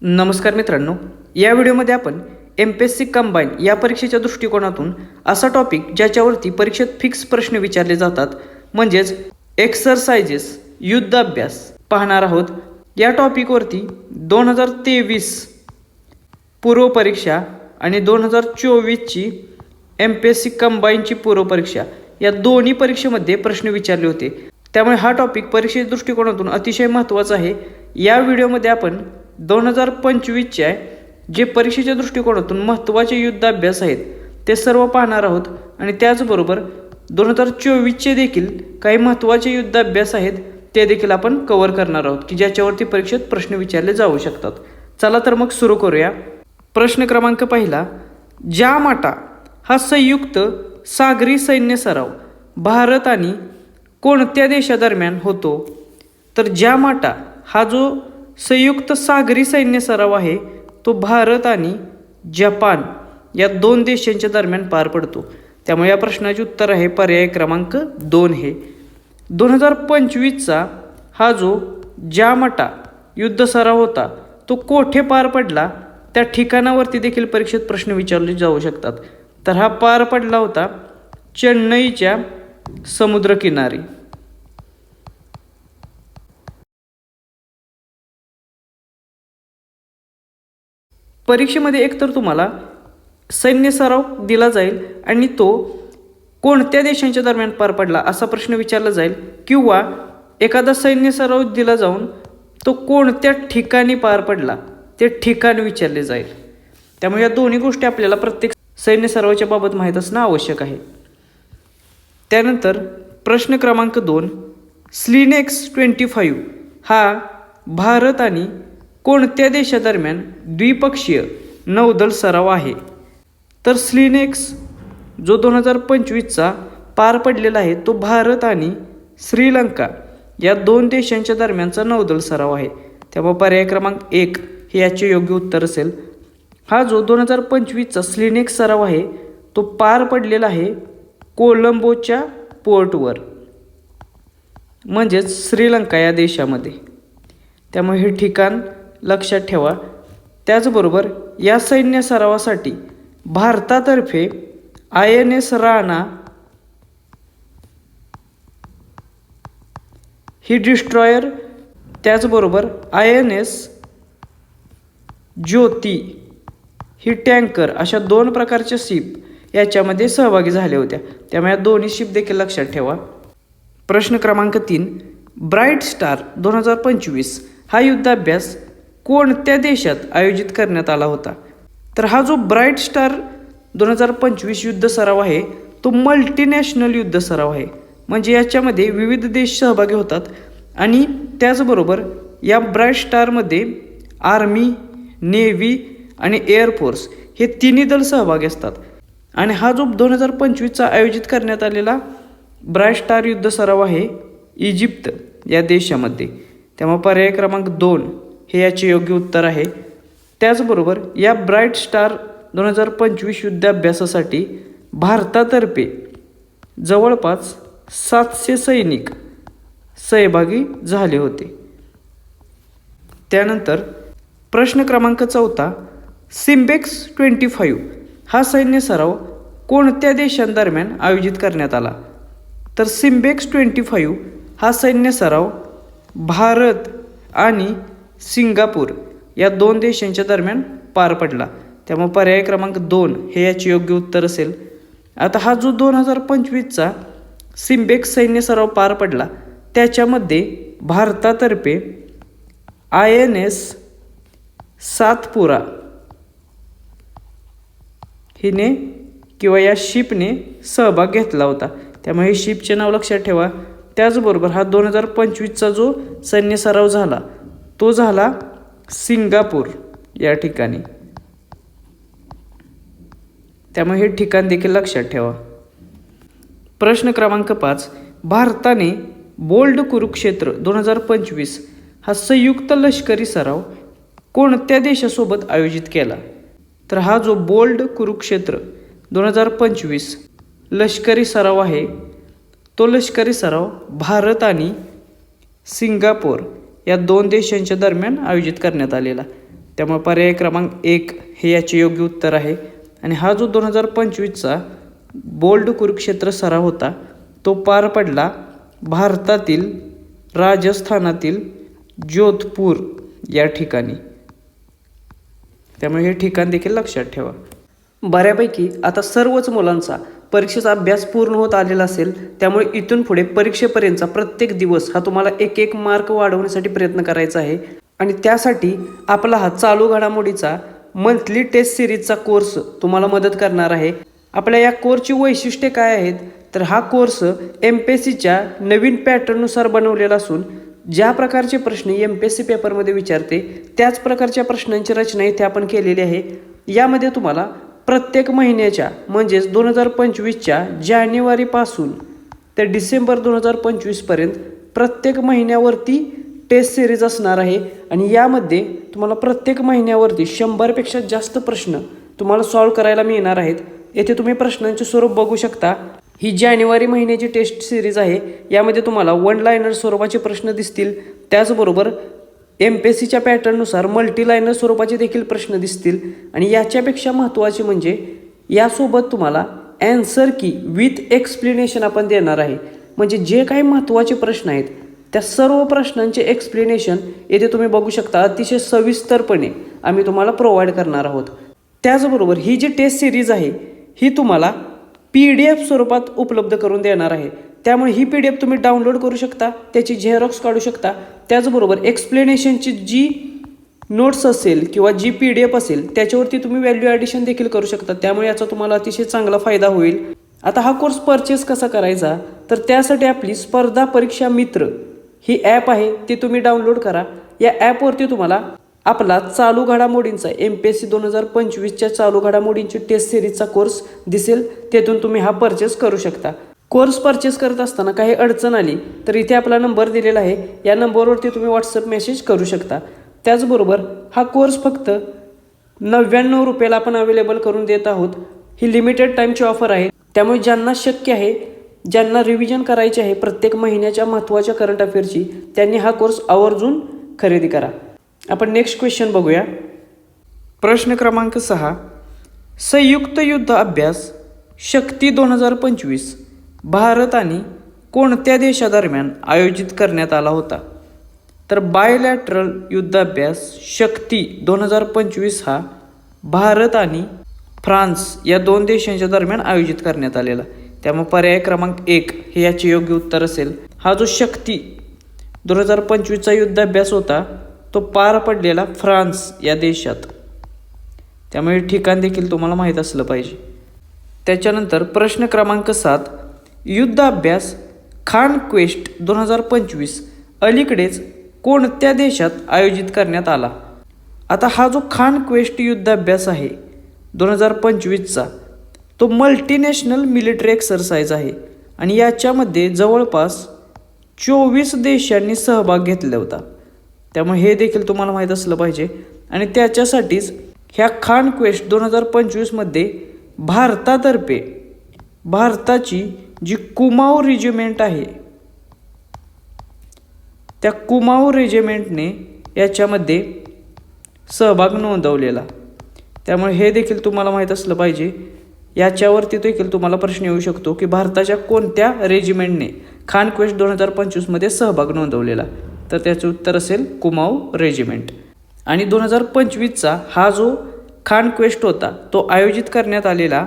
नमस्कार मित्रांनो, या व्हिडिओमध्ये आपण MPSC कंबाईन या परीक्षेच्या दृष्टिकोनातून असा टॉपिक ज्याच्यावरती परीक्षेत फिक्स प्रश्न विचारले जातात म्हणजेच एक्सरसाइजेस युद्ध अभ्यास पाहणार आहोत। या टॉपिकवरती 2023 पूर्व परीक्षा आणि 2024ची MPSC कंबाईनची पूर्व परीक्षा या दोन्ही परीक्षेमध्ये प्रश्न विचारले होते। त्यामुळे हा टॉपिक परीक्षेच्या दृष्टिकोनातून अतिशय महत्त्वाचा आहे। या व्हिडिओमध्ये आपण 2025च्या जे परीक्षेच्या दृष्टिकोनातून महत्त्वाचे युद्ध अभ्यास आहेत ते सर्व पाहणार आहोत आणि त्याचबरोबर 2024चे देखील काही महत्त्वाचे युद्ध अभ्यास आहेत ते देखील आपण कव्हर करणार आहोत की ज्याच्यावरती परीक्षेत प्रश्न विचारले जाऊ शकतात। चला तर मग सुरू करूया। प्रश्न क्रमांक पहिला, जामाटा हा संयुक्त सागरी सैन्य सराव भारत आणि कोणत्या देशादरम्यान होतो? तर जामाटा हा जो संयुक्त सागरी सैन्य सराव आहे तो भारत आणि जपान या दोन देशांच्या दरम्यान पार पडतो। त्यामुळे या प्रश्नाचे उत्तर आहे पर्याय क्रमांक 2 हे। 2025चा हा जो जामाटा युद्ध सराव होता तो कोठे पार पडला त्या ठिकाणावरती देखील परीक्षेत प्रश्न विचारले जाऊ शकतात। तर हा पार पडला होता चेन्नईच्या समुद्रकिनारी। परीक्षेमध्ये एकतर तुम्हाला सैन्य सराव दिला जाईल आणि तो कोणत्या देशांच्या दरम्यान पार पडला असा प्रश्न विचारला जाईल किंवा एखादा सैन्य सराव दिला जाऊन तो कोणत्या ठिकाणी पार पडला ते ठिकाण विचारले जाईल। त्यामुळे या दोन्ही गोष्टी आपल्याला प्रत्येक सैन्य सरावाच्या बाबत माहीत असणं आवश्यक आहे। त्यानंतर प्रश्न क्रमांक 2, स्लिनेक्स 25 हा भारत आणि कोणत्या देशादरम्यान द्विपक्षीय नौदल सराव आहे? तर स्लिनेक्स जो 2025चा पार पडलेला आहे तो भारत आणि श्रीलंका या दोन देशांच्या दरम्यानचा नौदल सराव आहे। त्यामुळे पर्याय क्रमांक 1 हे याचे योग्य उत्तर असेल। हा जो 2025चा स्लिनेक्स सराव आहे तो पार पडलेला आहे कोलंबोच्या पोर्टवर म्हणजेच श्रीलंका या देशामध्ये। त्यामुळे हे ठिकाण लक्षात ठेवा। त्याचबरोबर या सैन्य सरावासाठी भारतातर्फे INS राणा ही डिस्ट्रॉयर त्याचबरोबर INS ज्योती ही टँकर अशा 2 प्रकारच्या शिप याच्यामध्ये सहभागी झाल्या होत्या। त्यामुळे दोन्ही शिप देखील लक्षात ठेवा। प्रश्न क्रमांक 3, ब्राईट स्टार 2025 हा युद्धाभ्यास कोणत्या देशात आयोजित करण्यात आला होता? तर हा जो ब्राईट स्टार 2025 युद्ध सराव आहे तो मल्टीनॅशनल युद्ध सराव आहे म्हणजे याच्यामध्ये विविध देश सहभागी होतात आणि त्याचबरोबर या ब्राईट स्टारमध्ये आर्मी, नेव्ही आणि एअरफोर्स हे तिन्ही दल सहभागी असतात। आणि हा जो 2025चा आयोजित करण्यात आलेला ब्राईट स्टार युद्ध सराव आहे इजिप्त या देशामध्ये। त्यामुळे पर्याय क्रमांक 2 हे याचे योग्य उत्तर आहे। त्याचबरोबर या ब्राईट स्टार 2025 युद्धाभ्यासासाठी भारतातर्फे जवळपास 700 सैनिक सहभागी झाले होते। त्यानंतर प्रश्न क्रमांक 4, सिम्बेक्स 25 हा सैन्य सराव कोणत्या देशांदरम्यान आयोजित करण्यात आला? तर सिम्बेक्स 25 हा सैन्य सराव भारत आणि सिंगापूर या 2 देशांच्या दरम्यान पार पडला। त्यामुळे पर्याय क्रमांक 2 हे याचे योग्य उत्तर असेल। आता हा जो 2025चा सिम्बेक्स सैन्य सराव पार पडला त्याच्यामध्ये भारतातर्फे INS सातपुरा हिने किंवा या शिपने सहभाग घेतला होता। त्यामुळे हे शिपचे नाव लक्षात ठेवा। त्याचबरोबर हा 2025चा जो सैन्य सराव झाला तो झाला सिंगापूर या ठिकाणी। त्यामुळे हे ठिकाण देखील लक्षात ठेवा। प्रश्न क्रमांक 5, भारताने बोल्ड कुरुक्षेत्र 2025 हा संयुक्त लष्करी सराव कोणत्या देशासोबत आयोजित केला? तर हा जो बोल्ड कुरुक्षेत्र 2025 लष्करी सराव आहे तो लष्करी सराव भारत आणि सिंगापूर या 2 देशांच्या दरम्यान आयोजित करण्यात आलेला। त्यामुळे पर्याय क्रमांक 1 हे याचे योग्य उत्तर आहे. आणि हा जो 2025चा बोल्ड कुरुक्षेत्र सराव होता तो पार पडला भारतातील राजस्थानातील जोधपूर या ठिकाणी. त्यामुळे हे ठिकाण देखील लक्षात ठेवा. बऱ्यापैकी आता सर्वच मुलांचा परीक्षेचा अभ्यास पूर्ण होत आलेला असेल. त्यामुळे इथून पुढे परीक्षेपर्यंतचा प्रत्येक दिवस हा तुम्हाला एक मार्क वाढवण्यासाठी प्रयत्न करायचा आहे. आणि त्यासाठी आपला हा चालू घडामोडीचा मंथली टेस्ट सिरीजचा कोर्स तुम्हाला मदत करणार आहे. आपल्या या कोर्सची वैशिष्ट्ये काय आहेत, तर हा कोर्स MPSCच्या नवीन पॅटर्ननुसार बनवलेला असून ज्या प्रकारचे प्रश्न MPSC पेपरमध्ये विचारते त्याच प्रकारच्या प्रश्नांची रचना इथे आपण केलेली आहे. यामध्ये तुम्हाला प्रत्येक महिन्याच्या म्हणजेच 2025च्या जानेवारीपासून ते डिसेंबर 2025पर्यंत प्रत्येक महिन्यावरती टेस्ट सिरीज असणार आहे. आणि यामध्ये तुम्हाला प्रत्येक महिन्यावरती 100पेक्षा जास्त प्रश्न तुम्हाला सॉल्व्ह करायला मिळणार आहेत. येथे तुम्ही प्रश्नांचे स्वरूप बघू शकता. ही जानेवारी महिन्याची टेस्ट सिरीज आहे. यामध्ये तुम्हाला 1 लायनर स्वरूपाचे प्रश्न दिसतील. त्याचबरोबर MPSCच्या पॅटर्ननुसार मल्टी लायनर स्वरूपाचे देखील प्रश्न दिसतील. आणि याच्यापेक्षा महत्त्वाचे म्हणजे यासोबत तुम्हाला ॲन्सर की विथ एक्सप्लेनेशन आपण देणार आहे. म्हणजे जे काही महत्त्वाचे प्रश्न आहेत त्या सर्व प्रश्नांचे एक्सप्लेनेशन येथे तुम्ही बघू शकता. अतिशय सविस्तरपणे आम्ही तुम्हाला प्रोव्हाइड करणार आहोत. त्याचबरोबर ही जी टेस्ट सिरीज आहे ही तुम्हाला PDF स्वरूपात उपलब्ध करून देणार आहे. त्यामुळे ही PDF तुम्ही डाउनलोड करू शकता, त्याची झेरॉक्स काढू शकता. त्याचबरोबर एक्सप्लेनेशनची जी नोट्स असेल किंवा जी PDF असेल त्याच्यावरती तुम्ही व्हॅल्यू ॲडिशन देखील करू शकता. त्यामुळे याचा तुम्हाला अतिशय चांगला फायदा होईल. आता हा कोर्स परचेस कसा करायचा, तर त्यासाठी आपली स्पर्धा परीक्षा मित्र ही ॲप आहे ती तुम्ही डाउनलोड करा. या ॲपवरती तुम्हाला आपला चालू घडामोडींचा MPSC 2025च्या चालू घडामोडींची टेस्ट सिरीजचा कोर्स दिसेल. तेथून तुम्ही हा परचेस करू शकता. कोर्स परचेस करत असताना काही अडचण आली तर इथे आपला नंबर दिलेला आहे. या नंबरवरती तुम्ही व्हॉट्सअप मेसेज करू शकता. त्याचबरोबर हा कोर्स फक्त 99 रुपयाला आपण अवेलेबल करून देत आहोत. ही लिमिटेड टाईमची ऑफर आहे. त्यामुळे ज्यांना शक्य आहे, ज्यांना रिव्हिजन करायची आहे प्रत्येक महिन्याच्या महत्त्वाच्या करंट अफेअरची, त्यांनी हा कोर्स आवर्जून खरेदी करा. आपण नेक्स्ट क्वेश्चन बघूया. प्रश्न क्रमांक 6. संयुक्त युद्ध अभ्यास शक्ती 2025 भारत आणि कोणत्या देशादरम्यान आयोजित करण्यात आला होता? तर बायलॅटरल युद्धाभ्यास शक्ती 2025 हा भारत आणि फ्रान्स या 2 देशांच्या दरम्यान आयोजित करण्यात आलेला. त्यामुळे पर्याय क्रमांक 1 हे याचे योग्य उत्तर असेल. हा जो शक्ती 2025चा युद्धाभ्यास होता तो पार पडलेला फ्रान्स या देशात. त्यामुळे ठिकाण देखील तुम्हाला माहीत असलं पाहिजे. त्याच्यानंतर प्रश्न क्रमांक 7. युद्ध अभ्यास खान क्वेस्ट 2025 अलीकडेच कोणत्या देशात आयोजित करण्यात आला? आता हा जो खान क्वेस्ट युद्ध अभ्यास आहे 2025चा तो मल्टीनॅशनल मिलिटरी एक्सरसाइज आहे. आणि याच्यामध्ये जवळपास 24 देशांनी सहभाग घेतला होता. त्यामुळे हे देखील तुम्हाला माहीत असलं पाहिजे. आणि त्याच्यासाठीच ह्या खान क्वेस्ट 2025मध्ये भारतातर्फे भारताची जी कुमाऊ रेजिमेंट आहे त्या कुमाऊ रेजिमेंटने याच्यामध्ये सहभाग नोंदवलेला. त्यामुळे हे देखील तुम्हाला माहीत असलं पाहिजे. याच्यावरती देखील तुम्हाला प्रश्न येऊ शकतो की भारताच्या कोणत्या रेजिमेंटने खान क्वेस्ट 2025मध्ये सहभाग नोंदवलेला? तर त्याचे उत्तर असेल कुमाऊ रेजिमेंट. आणि 2025चा हा जो खान क्वेस्ट होता तो आयोजित करण्यात आलेला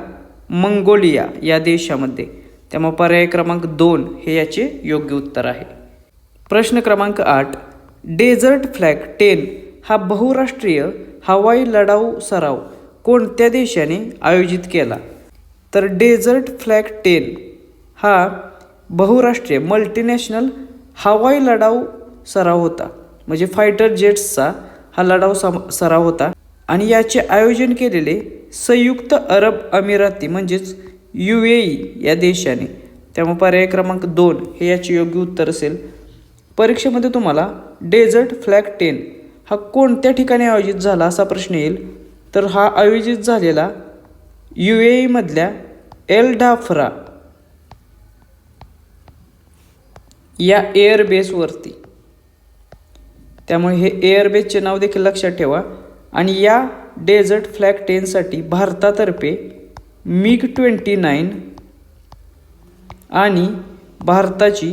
मंगोलिया या देशामध्ये. त्यामुळे पर्याय क्रमांक 2 हे याचे योग्य उत्तर आहे. प्रश्न क्रमांक 8. डेझर्ट फ्लॅग 10 हा बहुराष्ट्रीय हवाई लढाऊ सराव कोणत्या देशाने आयोजित केला? तर डेझर्ट फ्लॅग 10 हा बहुराष्ट्रीय मल्टीनॅशनल हवाई लढाऊ सराव होता. म्हणजे फायटर जेट्सचा हा लढाऊ सराव होता. आणि याचे आयोजन केलेले संयुक्त अरब अमिराती म्हणजेच UAE या देशाने. त्यामुळे पर्याय क्रमांक 2 हे याचे योग्य उत्तर असेल. परीक्षेमध्ये तुम्हाला डेझर्ट फ्लॅग 10 हा कोणत्या ठिकाणी आयोजित झाला असा प्रश्न येईल. तर हा आयोजित झालेला UAE मधल्या एल डाफरा या एअरबेसवरती. त्यामुळे हे एअरबेसचे नाव देखील लक्षात ठेवा. आणि या डेझर्ट फ्लॅग 10साठी भारतातर्फे MiG-29 आणि भारताची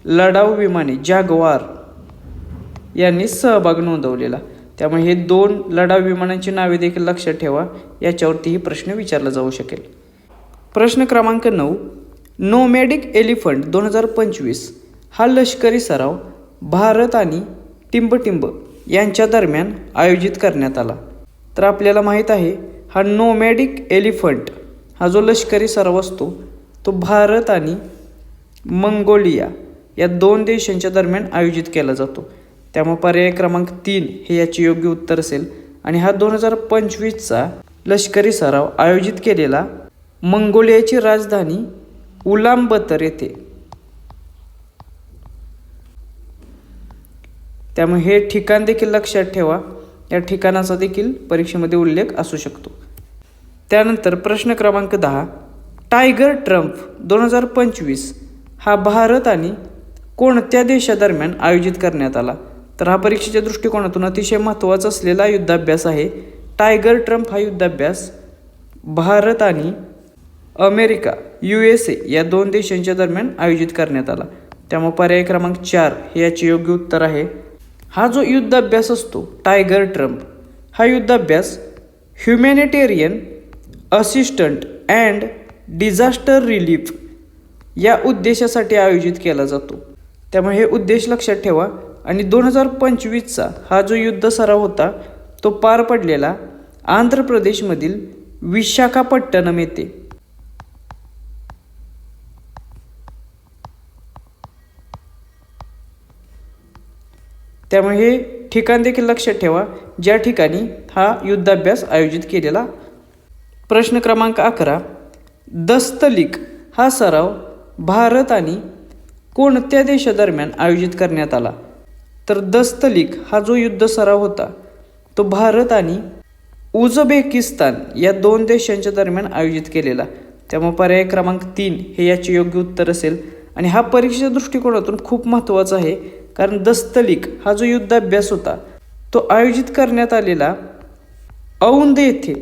लढाऊ विमाने जॅग्वार यांनी सहभाग नोंदवलेला. त्यामुळे हे 2 लढाऊ विमानांची नावे देखील लक्षात ठेवा, याच्यावरतीही प्रश्न विचारला जाऊ शकेल. प्रश्न क्रमांक 9, नोमॅडिक एलिफंट 2025 हा लष्करी सराव भारत आणि टिंबटिंब यांच्या दरम्यान आयोजित करण्यात आला. तर आपल्याला माहीत आहे हा नोमॅडिक एलिफंट हा जो लष्करी सराव असतो तो भारत आणि मंगोलिया या 2 देशांच्या दरम्यान आयोजित केला जातो. त्यामुळे पर्याय क्रमांक 3 हे याचे योग्य उत्तर असेल. आणि हा 2025चा लष्करी सराव आयोजित केलेला मंगोलियाची राजधानी उलानबतर येथे. त्यामुळे हे ठिकाण देखील लक्षात ठेवा, या ठिकाणाचा देखील परीक्षेमध्ये उल्लेख असू शकतो. त्यानंतर प्रश्न क्रमांक 10, टायगर ट्रम्प 2025 हा भारत आणि कोणत्या देशादरम्यान आयोजित करण्यात आला? तर हा परीक्षेच्या दृष्टिकोनातून अतिशय महत्त्वाचा असलेला युद्धाभ्यास आहे. टायगर ट्रम्प हा युद्धाभ्यास भारत आणि अमेरिका USA या 2 देशांच्या दरम्यान आयोजित करण्यात आला. त्यामुळे पर्याय क्रमांक 4 हे याचे योग्य उत्तर आहे. हा जो युद्धाभ्यास असतो टायगर ट्रम्प हा युद्धाभ्यास humanitarian assistant and disaster relief या उद्देशासाठी आयोजित केला जातो. त्यामुळे हे उद्देश लक्षात ठेवा. आणि 2025चा हा जो युद्ध सराव होता तो पार पडलेला आंध्र प्रदेशमधील विशाखापट्टणम येथे. त्यामुळे हे ठिकाण देखील लक्षात ठेवा ज्या ठिकाणी हा युद्धाभ्यास आयोजित केलेला. प्रश्न क्रमांक 11, दस्तलिक हा सराव भारत आणि कोणत्या देशादरम्यान आयोजित करण्यात आला? तर दस्तलिक हा जो युद्ध सराव होता तो भारत आणि उझबेकिस्तान या 2 देशांच्या दरम्यान आयोजित केलेला. त्यामुळे पर्याय क्रमांक 3 हे याचे योग्य उत्तर असेल. आणि हा परीक्षेच्या दृष्टिकोनातून खूप महत्त्वाचा आहे, कारण दस्तलिक हा जो युद्धाभ्यास होता तो आयोजित करण्यात आलेला औंध येथे.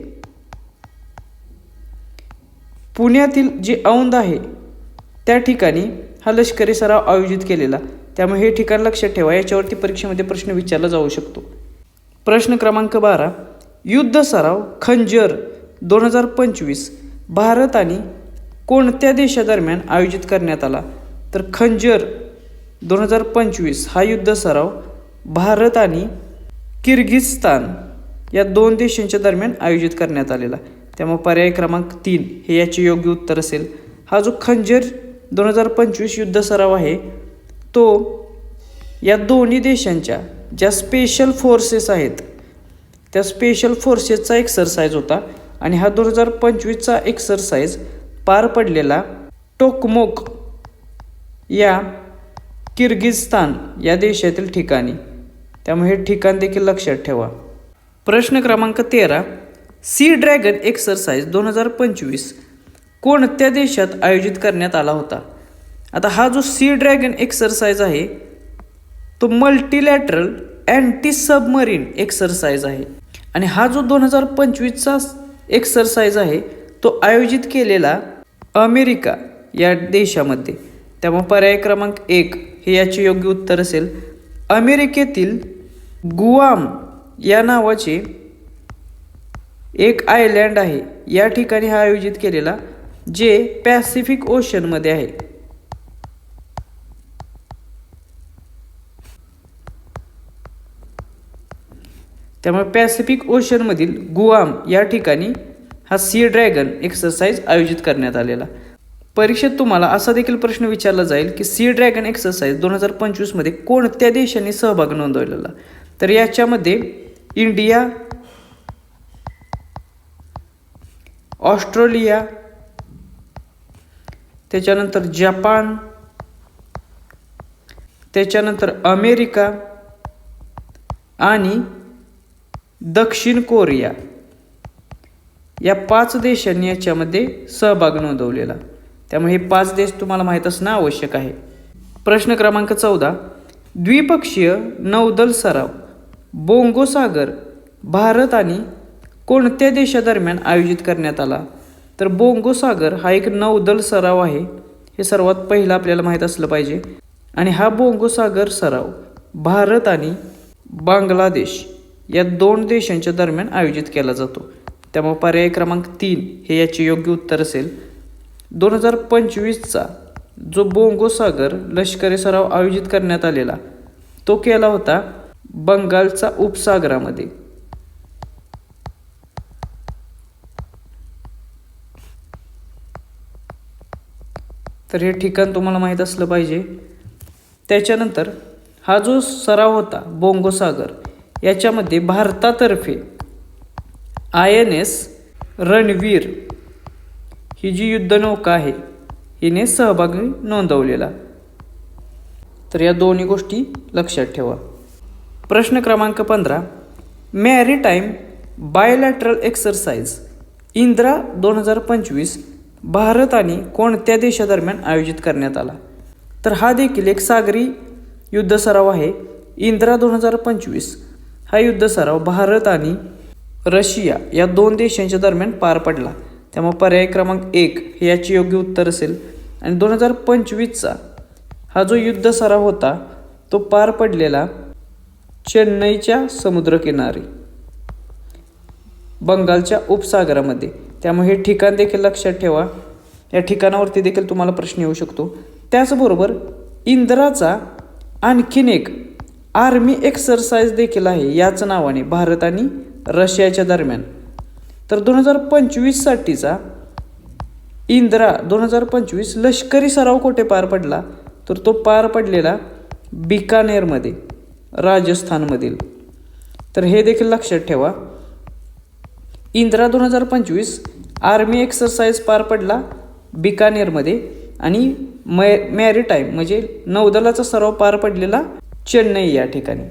पुण्यातील जे औंध आहे त्या ठिकाणी हा लष्करी सराव आयोजित केलेला. त्यामुळे हे ठिकाण लक्षात ठेवा, याच्यावरती परीक्षेमध्ये प्रश्न विचारला जाऊ शकतो. प्रश्न क्रमांक 12, युद्ध सराव खंजर 2025 भारत आणि कोणत्या देशादरम्यान आयोजित करण्यात आला? तर खंजर 2025 हा युद्ध सराव भारत आणि किर्गिझस्तान या 2 देशांच्या दरम्यान आयोजित करण्यात आलेला. त्यामुळे पर्याय क्रमांक 3 हे याचे योग्य उत्तर असेल. हा जो खंजर 2025 युद्ध सराव आहे तो या दोन्ही देशांच्या ज्या स्पेशल फोर्सेस आहेत त्या स्पेशल फोर्सेसचा एक्सरसाइज होता. आणि हा 2025चा एक्सरसाइज पार पडलेला टोकमोक या किर्गिझस्तान या देशातील ठिकाणी. त्यामुळे हे ठिकाण देखील लक्षात ठेवा. प्रश्न क्रमांक 13, सी ड्रॅगन एक्सरसाइज 2025 कोणत्या देशात आयोजित करण्यात आला होता? आता हा जो सी ड्रॅगन एक्सरसाइज आहे तो मल्टीलॅटरल अँटी सबमरीन एक्सरसाइज आहे. आणि हा जो 2025चा एक्सरसाइज आहे तो आयोजित केलेला अमेरिका या देशामध्ये. त्यामुळे पर्याय क्रमांक 1 हे याचे योग्य उत्तर असेल. अमेरिकेतील गुआम या नावाचे एक आयलँड आहे, या ठिकाणी हा आयोजित केलेला जे पॅसिफिक ओशनमध्ये आहे. त्यामुळे पॅसिफिक ओशनमधील गुआम या ठिकाणी हा सी ड्रॅगन एक्सरसाइज आयोजित करण्यात आलेला. परीक्षेत तुम्हाला असा देखील प्रश्न विचारला जाईल की सी ड्रॅगन एक्सरसाइज 2025 मध्ये कोणत्या देशांनी सहभाग नोंदवलेला? तर याच्यामध्ये इंडिया, ऑस्ट्रेलिया, त्याच्यानंतर जपान, त्याच्यानंतर अमेरिका आणि दक्षिण कोरिया या 5 देशांनी याच्यामध्ये सहभाग नोंदवलेला. त्यामुळे हे 5 देश तुम्हाला माहीत असणं आवश्यक आहे. प्रश्न क्रमांक 14, द्विपक्षीय नौदल सराव बोंगो सागर भारत आणि कोणत्या देशादरम्यान आयोजित करण्यात आला? तर बोंगो सागर हा एक नौदल सराव आहे. हे सर्वात पहिलं आपल्याला माहीत असलं पाहिजे. आणि हा बोंगो सागर सराव भारत आणि बांगलादेश या 2 देशांच्या दरम्यान आयोजित केला जातो. त्यामुळे पर्याय क्रमांक 3 हे याचे योग्य उत्तर असेल. 2025चा जो बोंगो सागर लष्करी सराव आयोजित करण्यात आलेला तो केला होता बंगालचा उपसागरामध्ये. तर हे ठिकाण तुम्हाला माहीत असलं पाहिजे. त्याच्यानंतर हा जो सराव होता बोंगो सागर याच्यामध्ये भारतातर्फे INS रणवीर ही जी युद्धनौका आहे हिने सहभागी नोंदवलेला. तर या दोन्ही गोष्टी लक्षात ठेवा. प्रश्न क्रमांक 15 maritime bilateral exercise Indira 2025 Bharat आणि कोणत्या देशादरम्यान आयोजित करण्यात आला? तर हा देखील एक सागरी युद्ध सराव आहे. इंदिरा 2025 हा युद्ध सराव भारत आणि रशिया या 2 देशांच्या दरम्यान पार पडला. त्यामुळे पर्याय क्रमांक 1 हे याचे योग्य उत्तर असेल. आणि 2025चा हा जो युद्ध सराव होता तो पार पडलेला चेन्नईच्या समुद्रकिनारी बंगालच्या उपसागरामध्ये. त्यामुळे हे ठिकाण देखील लक्षात ठेवा. या ठिकाणावरती देखील तुम्हाला प्रश्न येऊ शकतो. त्याचबरोबर इंदिराचा आणखीन एक आर्मी एक्सरसाइज देखील आहे याच नावाने भारत आणि रशियाच्या दरम्यान. तर 2025साठीचा इंदिरा 2025 लष्करी सराव कुठे पार पडला? तर तो पार पडलेला बिकानेरमध्ये राजस्थानमधील. तर हे देखील लक्षात ठेवा. इंदिरा 2025 आर्मी एक्सरसाइज पार पडला बिकानेरमध्ये आणि मॅरीटाईम म्हणजे नौदलाचा सराव पार पडलेला चेन्नई या ठिकाणी.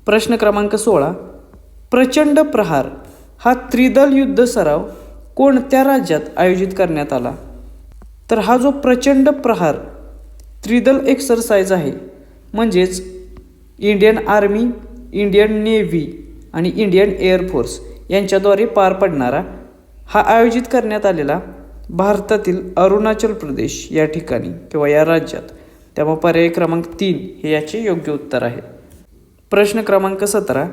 प्रश्न क्रमांक 16 प्रचंड प्रहार हा त्रिदल युद्ध सराव कोणत्या राज्यात आयोजित करण्यात आला? तर हा जो प्रचंड प्रहार त्रिदल एक्सरसाइज आहे म्हणजेच इंडियन आर्मी, इंडियन नेव्ही आणि इंडियन एअरफोर्स यांच्याद्वारे पार पडणारा हा आयोजित करण्यात आलेला भारतातील अरुणाचल प्रदेश या ठिकाणी किंवा या राज्यात. त्यामुळे पर्याय क्रमांक 3 हे याचे योग्य उत्तर आहे. प्रश्न क्रमांक 17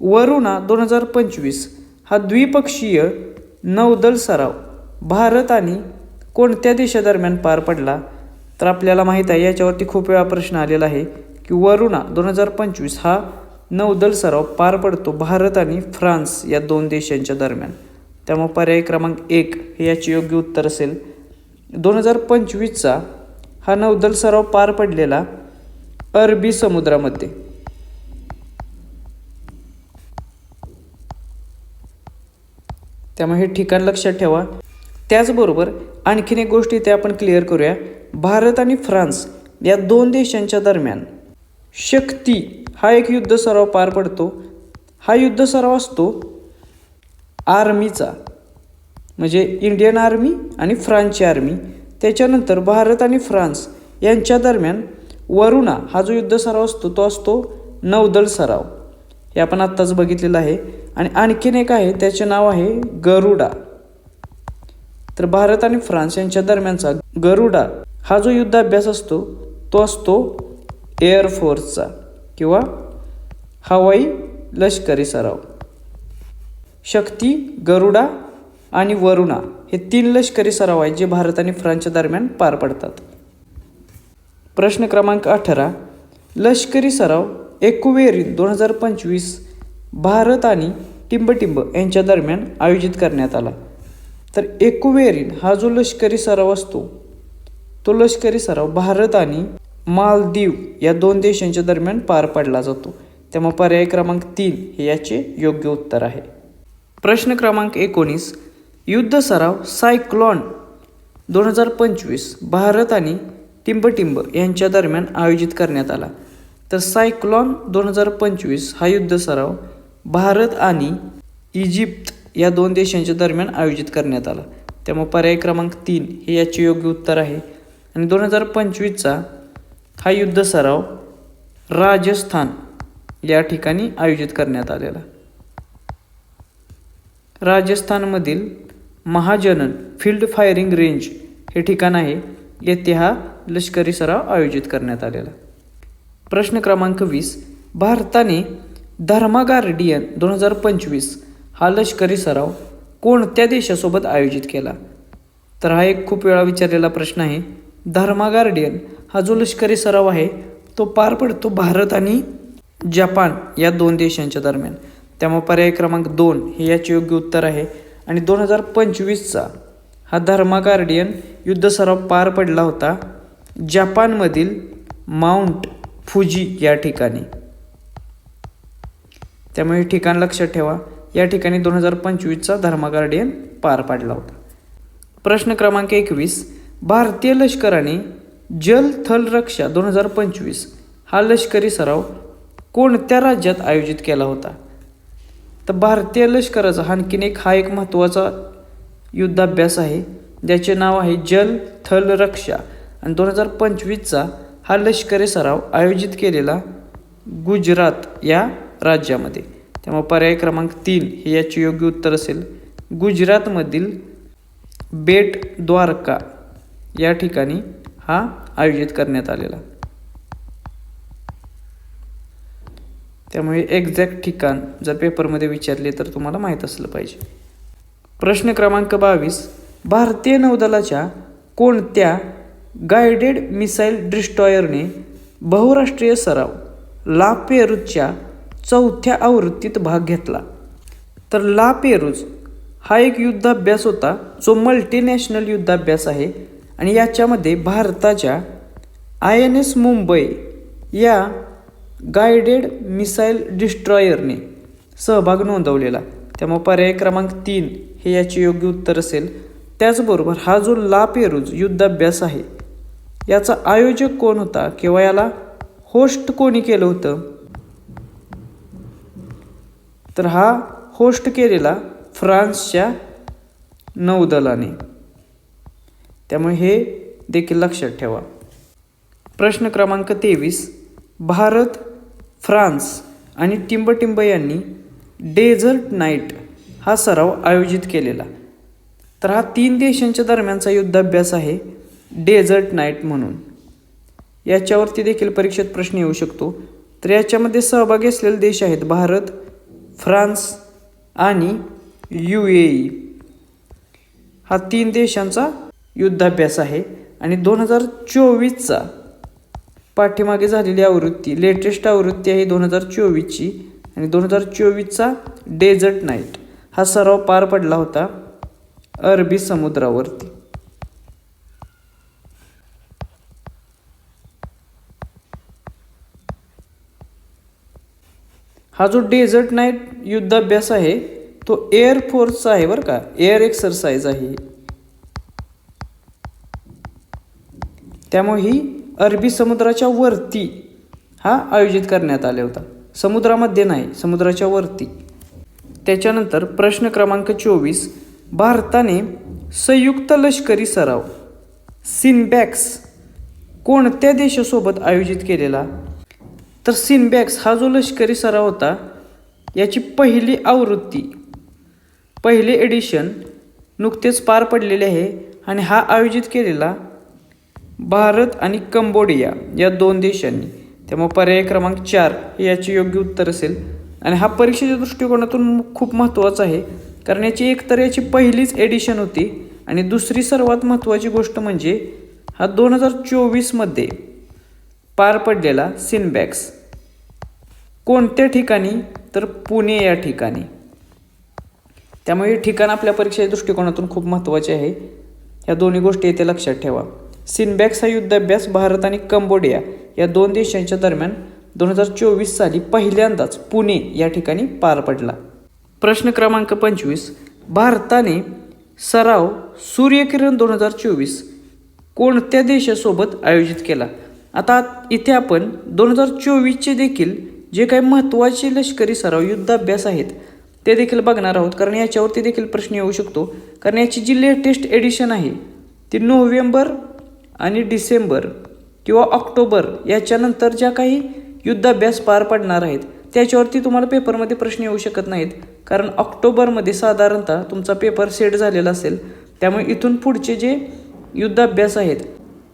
वरुणा 2025 हा द्विपक्षीय नौदल सराव भारत आणि कोणत्या देशादरम्यान पार पडला? तर आपल्याला माहीत आहे याच्यावरती खूप वेळा प्रश्न आलेला आहे की वरुणा 2025 हा नौदल सराव पार पडतो भारत आणि फ्रान्स या 2 देशांच्या दरम्यान. त्यामुळे पर्याय क्रमांक 1 हे याचे योग्य उत्तर असेल. 2025चा हा नौदल सराव पार पडलेला अरबी समुद्रामध्ये. त्यामुळे हे ठिकाण लक्षात ठेवा. त्याचबरोबर आणखीन एक गोष्ट इथे आपण क्लिअर करूया. भारत आणि फ्रान्स या 2 देशांच्या दरम्यान शक्ती हा एक युद्ध सराव पार पडतो. हा युद्ध सराव असतो आर्मीचा म्हणजे इंडियन आर्मी आणि फ्रान्सची आर्मी. त्याच्यानंतर भारत आणि फ्रान्स यांच्या दरम्यान वरुणा हा जो युद्ध सराव असतो तो असतो नौदल सराव. हे आपण आत्ताच बघितलेलं आहे. आणि आणखीन एक आहे त्याचे नाव आहे गरुडा. तर भारत आणि फ्रान्स यांच्या दरम्यानचा गरुडा हा जो युद्ध अभ्यास असतो तो असतो एअरफोर्सचा किंवा हवाई लष्करी सराव. शक्ती, गरुडा आणि वरुणा हे 3 लष्करी सराव आहेत जे भारत आणि फ्रान्सच्या दरम्यान पार पडतात. प्रश्न क्रमांक 18 लष्करी सराव एकुवेरिन 2025 भारत आणि टिंबटिंब यांच्या दरम्यान आयोजित करण्यात आला. तर एकुवेरिन हा जो लष्करी सराव असतो तो लष्करी सराव भारत आणि मालदीव या 2 देशांच्या दरम्यान पार पडला जातो. त्यामुळे पर्याय क्रमांक 3 हे याचे योग्य उत्तर आहे. प्रश्न क्रमांक 19 युद्ध सराव सायक्लॉन 2025 भारत आणि टिंबटिंब यांच्या दरम्यान आयोजित करण्यात आला. तर सायक्लॉन 2025 हा युद्ध सराव भारत आणि इजिप्त या 2 देशांच्या दरम्यान आयोजित करण्यात आला. त्यामुळे पर्याय क्रमांक 3 हे याचे योग्य उत्तर आहे. आणि 2025चा हा युद्ध सराव राजस्थान या ठिकाणी आयोजित करण्यात आलेला. राजस्थानमधील महाजनन फील्ड फायरिंग रेंज हे ठिकाण आहे, येथे हा लष्करी सराव आयोजित करण्यात आलेला. प्रश्न क्रमांक 20. भारताने धर्मा गार्डियन 2025 हा लष्करी सराव कोणत्या देशासोबत आयोजित केला? तर हा एक खूप वेळा विचारलेला प्रश्न आहे. धर्मा गार्डियन हा जो लष्करी सराव आहे तो पार पडतो भारत आणि जपान या 2 देशांच्या दरम्यान. त्यामुळे पर्याय क्रमांक 2 हे याचे योग्य उत्तर आहे. आणि 2025चा हा धर्मा गार्डियन युद्ध सराव पार पडला होता जपानमधील माउंट फुजी या ठिकाणी. त्यामुळे हे ठिकाण लक्षात ठेवा. या ठिकाणी 2025चा धर्मा गार्डियन पार पाडला होता. प्रश्न क्रमांक 21. भारतीय लष्कराने जल थल रक्षा 2025 हा लष्करी सराव कोणत्या राज्यात आयोजित केला होता? तर भारतीय लष्कराचा आणखीन एक महत्त्वाचा युद्धाभ्यास आहे, ज्याचे नाव आहे जल थल रक्षा. आणि 2025चा हा लष्करी सराव आयोजित केलेला गुजरात या राज्यामध्ये. त्यामुळे पर्याय क्रमांक 3 हे याचे योग्य उत्तर असेल. गुजरातमधील बेट द्वारका या ठिकाणी हा आयोजित करण्यात आलेला. त्यामुळे एक्झॅक्ट ठिकाण जर पेपरमध्ये विचारले तर तुम्हाला माहीत असलं पाहिजे. प्रश्न क्रमांक 22. भारतीय नौदलाच्या कोणत्या गायडेड मिसाईल डिस्ट्रॉयरने बहुराष्ट्रीय सराव ला पेरूजच्या 4थ्या आवृत्तीत भाग घेतला? तर ला पेरूज हा एक युद्धाभ्यास होता जो मल्टीनॅशनल युद्धाभ्यास आहे. आणि याच्यामध्ये भारताच्या INS मुंबई या गायडेड मिसाईल डिस्ट्रॉयरने सहभाग नोंदवलेला. त्यामुळे पर्याय क्रमांक 3 हे याचे योग्य उत्तर असेल. त्याचबरोबर हा जो ला पेरूज युद्धाभ्यास आहे याचा आयोजक कोण होता किंवा याला होस्ट कोणी केलं होतं? तर हा होस्ट केलेला फ्रान्सच्या नौदलाने. त्यामुळे हे देखील लक्षात ठेवा. प्रश्न क्रमांक 23. भारत, फ्रान्स आणि टिंबटिंब यांनी डेझर्ट नाईट हा सराव आयोजित केलेला. तर हा 3 देशांच्या दरम्यानचा युद्धाभ्यास आहे डेझर्ट नाईट म्हणून. याच्यावरती देखील परीक्षेत प्रश्न येऊ शकतो. तर याच्यामध्ये सहभागी असलेले देश आहेत भारत, फ्रान्स आणि UAE. हा 3 देशांचा युद्धाभ्यास आहे. आणि 2024चा पाठीमागे झालेली आवृत्ती, लेटेस्ट आवृत्ती आहे 2024ची. आणि 2024चा डेझर्ट नाईट हा सराव पार पडला होता अरबी समुद्रावरती. हा जो डेझर्ट नाईट युद्धाभ्यास आहे तो एअरफोर्सचा आहे बरं का, एअर एक्सरसाइज आहे. त्यामुळे ही अरबी समुद्राच्या वरती हा आयोजित करण्यात आला होता, समुद्रामध्ये नाही, समुद्राच्या वरती. त्याच्यानंतर प्रश्न क्रमांक 24. भारताने संयुक्त लष्करी सराव सिनबॅक्स कोणत्या देशासोबत आयोजित केलेला? तर सिनबॅक्स हा जो लष्करी सराव होता याची पहिली आवृत्ती, पहिले एडिशन नुकतेच पार पडलेले आहे. आणि हा आयोजित केलेला भारत आणि कंबोडिया या 2 देशांनी. त्यामुळे पर्याय क्रमांक 4 हे याचे योग्य उत्तर असेल. आणि हा परीक्षेच्या दृष्टिकोनातून खूप महत्त्वाचा आहे, कारण याची पहिलीच एडिशन होती. आणि दुसरी सर्वात महत्त्वाची गोष्ट म्हणजे हा 2024मध्ये पार पडलेला सिनबॅक्स कोणत्या ठिकाणी? तर पुणे या ठिकाणी. त्यामुळे हे ठिकाण आपल्या परीक्षेच्या दृष्टिकोनातून खूप महत्त्वाचे आहे. या दोन्ही गोष्टी येथे लक्षात ठेवा. सिनबॅक्स हा युद्धाभ्यास भारत आणि कंबोडिया या 2 देशांच्या दरम्यान 2024 साली पहिल्यांदाच पुणे या ठिकाणी पार पडला. प्रश्न क्रमांक 25. भारताने सराव सूर्यकिरण 2024 कोणत्या देशासोबत आयोजित केला? आता इथे आपण 2024चे देखील जे काही महत्त्वाचे लष्करी सराव युद्धाभ्यास आहेत ते देखील बघणार आहोत, कारण याच्यावरती देखील प्रश्न येऊ शकतो. कारण याची जी लेटेस्ट एडिशन आहे ती नोव्हेंबर आणि डिसेंबर किंवा ऑक्टोबर याच्यानंतर ज्या काही युद्धाभ्यास पार पडणार आहेत त्याच्यावरती तुम्हाला पेपरमध्ये प्रश्न येऊ शकत नाहीत, कारण ऑक्टोबरमध्ये साधारणतः तुमचा पेपर सेट झालेला असेल. त्यामुळे इथून पुढचे जे युद्धाभ्यास आहेत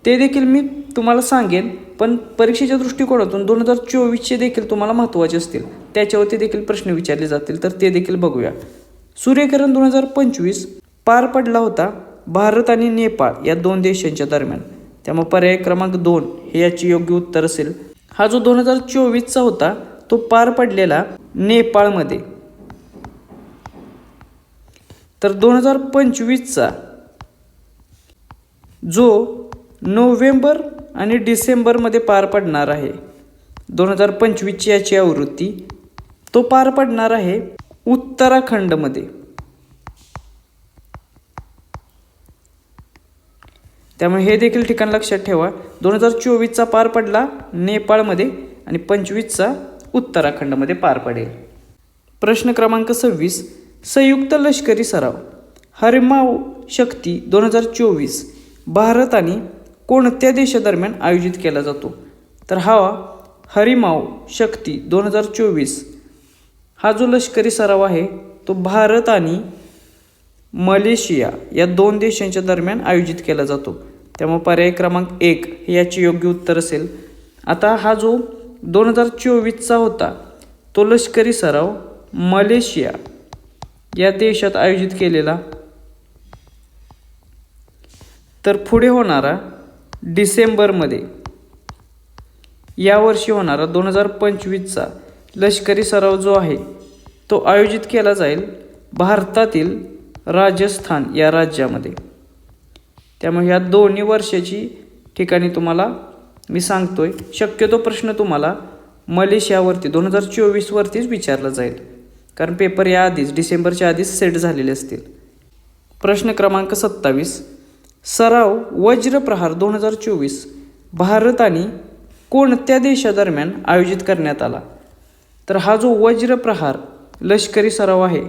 ते देखील मी तुम्हाला सांगेन, पण परीक्षेच्या दृष्टिकोनातून 2024चे देखील तुम्हाला महत्त्वाचे असतील, त्याच्यावरती देखील प्रश्न विचारले जातील, तर ते देखील बघूया. सूर्यकिरण 2025 पार पडला होता भारत आणि नेपाळ या 2 देशांच्या दरम्यान. त्यामुळे पर्याय क्रमांक 2 हे याची योग्य उत्तर असेल. हा जो 2024चा होता तो पार पडलेला नेपाळमध्ये. तर 2025चा जो नोव्हेंबर आणि डिसेंबरमध्ये पार पडणार आहे, 2025ची याची आवृत्ती, तो पार पडणार आहे उत्तराखंडमध्ये. त्यामुळे हे देखील ठिकाण लक्षात ठेवा. 2024चा पार पडला नेपाळमध्ये आणि 25चा उत्तराखंडमध्ये पार पडेल. प्रश्न क्रमांक 26. संयुक्त लष्करी सराव हरिमाव शक्ती 2024 भारत आणि कोणत्या देशादरम्यान आयोजित केला जातो? तर हा हरिमाव शक्ती 2024 हा जो लष्करी सराव आहे तो भारत आणि मलेशिया या 2 देशांच्या दरम्यान आयोजित केला जातो. त्यामुळे पर्याय क्रमांक 1 हे याचे योग्य उत्तर असेल. आता हा जो 2024चा होता तो लष्करी सराव मलेशिया या देशात आयोजित केलेला. तर पुढे होणारा डिसेंबरमध्ये यावर्षी होणारा 2025चा लष्करी सराव जो आहे तो आयोजित केला जाईल भारतातील राजस्थान या राज्यामध्ये. त्यामुळे ह्या दोन्ही वर्षाची ठिकाणी तुम्हाला मी सांगतोय, शक्यतो प्रश्न तुम्हाला मलेशियावरती 2024वरतीच विचारला जाईल, कारण पेपर याआधीच डिसेंबरच्या आधीच सेट झालेले असतील. प्रश्न क्रमांक 27. सराव वज्रप्रहार 2024 भारत आणि कोणत्या देशादरम्यान आयोजित करण्यात आला? तर हा जो वज्रप्रहार लष्करी सराव आहे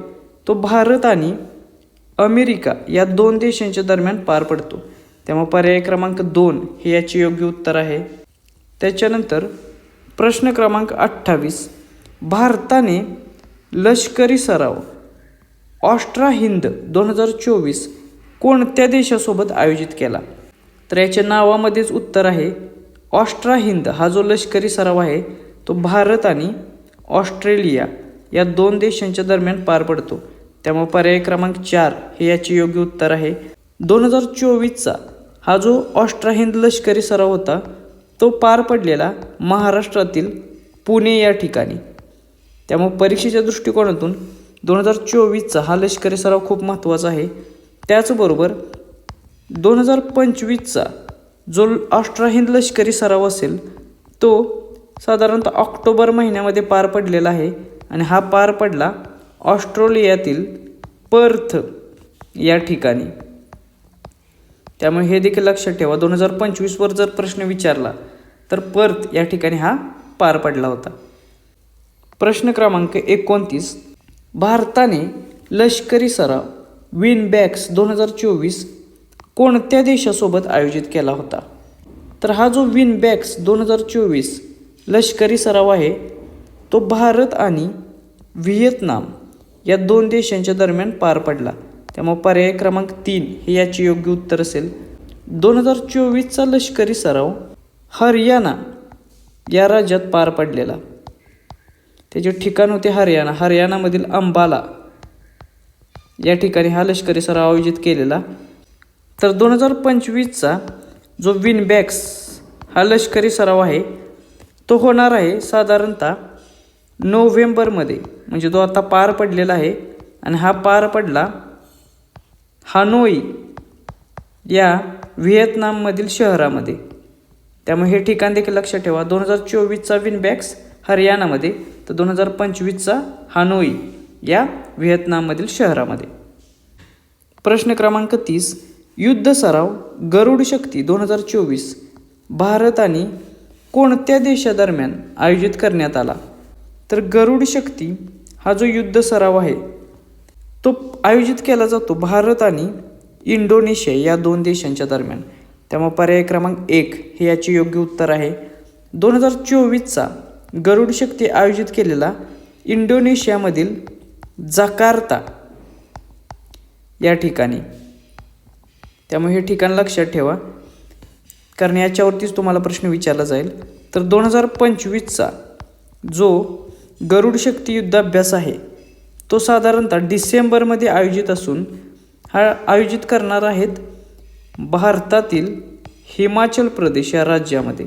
तो भारत आणि अमेरिका या 2 देशांच्या दरम्यान पार पडतो. त्यामुळे पर्याय क्रमांक 2 हे याचे योग्य उत्तर आहे. त्याच्यानंतर प्रश्न क्रमांक 28. भारताने लष्करी सराव ऑस्ट्रा हिंद 2024 कोणत्या देशासोबत आयोजित केला? तर याच्या नावामध्येच उत्तर आहे. ऑस्ट्रा हिंद हा जो लष्करी सराव आहे तो भारत आणि ऑस्ट्रेलिया या 2 देशांच्या दरम्यान पार पडतो. त्यामुळे पर्याय क्रमांक 4 हे याचे योग्य उत्तर आहे. 2024चा हा जो ऑस्ट्रा हिंद लष्करी सराव होता तो पार पडलेला महाराष्ट्रातील पुणे या ठिकाणी. त्यामुळे परीक्षेच्या दृष्टिकोनातून 2024चा हा लष्करी सराव खूप महत्त्वाचा आहे. त्याचबरोबर 2025चा जो ऑस्ट्रा हिंद लष्करी सराव असेल तो साधारणतः ऑक्टोबर महिन्यामध्ये पार पडलेला आहे आणि हा पार पडला ऑस्ट्रेलियातील पर्थ या ठिकाणी. त्यामुळे हे देखील लक्षात ठेवा, 2025वर जर प्रश्न विचारला तर पर्थ या ठिकाणी हा पार पडला होता. प्रश्न क्रमांक 29. भारताने लष्करी सराव विनबॅक्स 2024 कोणत्या देशासोबत आयोजित केला होता? तर हा जो विनबॅक्स 2024 लष्करी सराव आहे तो भारत आणि व्हिएतनाम या 2 देशांच्या दरम्यान पार पडला. त्यामुळे पर्याय क्रमांक 3 हे याचे योग्य उत्तर असेल. 2024चा लष्करी सराव हरियाणा या राज्यात पार पडलेला. त्याचे ठिकाण होते हरियाणामधील अंबाला या ठिकाणी हा लष्करी सराव आयोजित केलेला. तर 2025चा जो विनबॅक्स हा लष्करी सराव आहे तो होणार आहे साधारणतः नोव्हेंबरमध्ये, म्हणजे तो आता पार पडलेला आहे आणि हा पार पडला हानोई या व्हिएतनाममधील शहरामध्ये. त्यामुळे हे ठिकाण देखील लक्षात ठेवा. 2024चा विनबॅक्स हरियाणामध्ये तर 2025चा हानोई या व्हिएतनाममधील शहरामध्ये. प्रश्न क्रमांक 30. युद्ध सराव गरुड शक्ती 2024 भारत आणि कोणत्या देशादरम्यान आयोजित करण्यात आला? तर गरुड शक्ती हा जो युद्ध सराव आहे तो आयोजित केला जातो भारत आणि इंडोनेशिया या 2 देशांच्या दरम्यान. त्यामुळे पर्याय क्रमांक 1 हे याचे योग्य उत्तर आहे. 2024चा गरुड शक्ती आयोजित केलेला इंडोनेशियामधील जकार्ता या ठिकाणी. त्यामुळे हे ठिकाण लक्षात ठेवा, कारण याच्यावरतीच तुम्हाला प्रश्न विचारला जाईल. तर 2025चा जो गरुड शक्ती युद्धाभ्यास आहे तो साधारणतः डिसेंबरमध्ये आयोजित असून हा आयोजित करणार आहेत भारतातील हिमाचल प्रदेश या राज्यामध्ये.